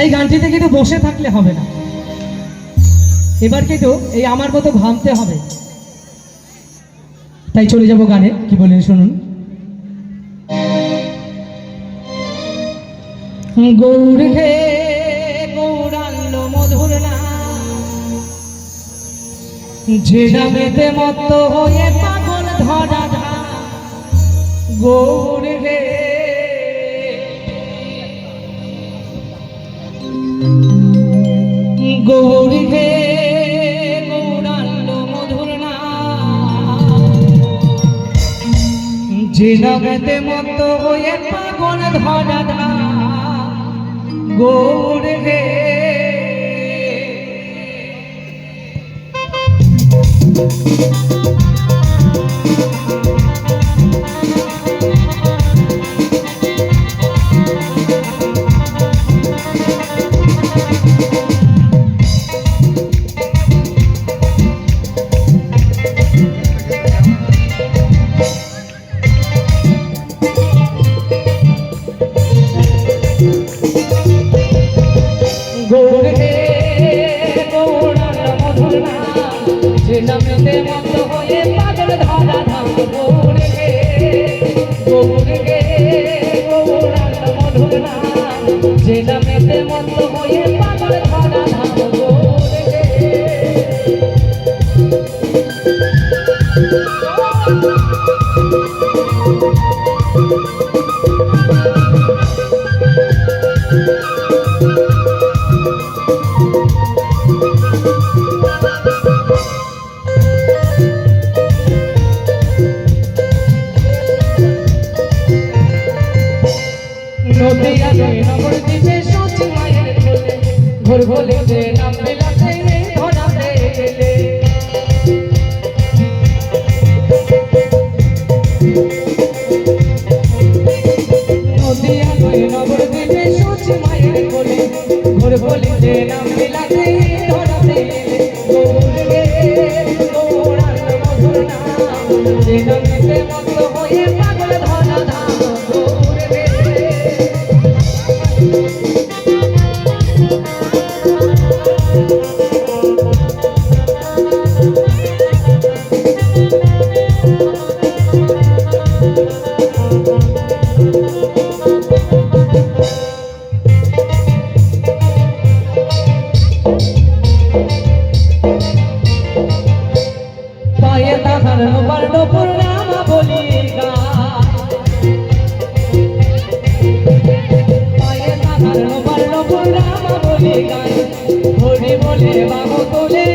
তাই গানটিতে কিন্তু বসে থাকলে হবে না, এবার কিন্তু এই আমার মতো ঘামতে হবে। তাই চলে যাব গানে, কি বলেন শুনুন। গৌর হে গৌরাঙ্গ মধুর নাম, যে নামেতে মত্ত হয়ে পাগল ধরা ধাম। গৌর হে গৌর হে গৌরাঙ্গ মধুর নাম, যে নামেতে মত্ত হয়ে পাগল ধরা ধাম। গৌর হে গৌর হে গৌরাঙ্গ মধুর নাম, যে নামেতে মত্ত হয়ে পাগল ধরা ধাম। গৌর হে গৌরাঙ্গ মধুর নাম, যে নামেতে মত্ত হয়ে পাগল ধরা ধাম। গৌর হে নদিয়া নগর দিবে সচি মায়ের কোলে, ভোর ভোলে যে নাম বেলাতে ধরা দেলে। নদিয়া নগর দিবে সচি মায়ের কোলে, ভোর ভোলে যে নাম বেলাতে ধরা দেলে। গৌর হে গৌরাঙ্গ মধুর নাম, যে নামেতে মত্ত হয়ে পাগল ধরা ধাম। গৌর হে পায়ে তাহার বার্ড পূর্ণামা বলি গান, পায়ে তাহার বার্ড পূর্ণামা বলি গান। হরি বলে বাহু তোলে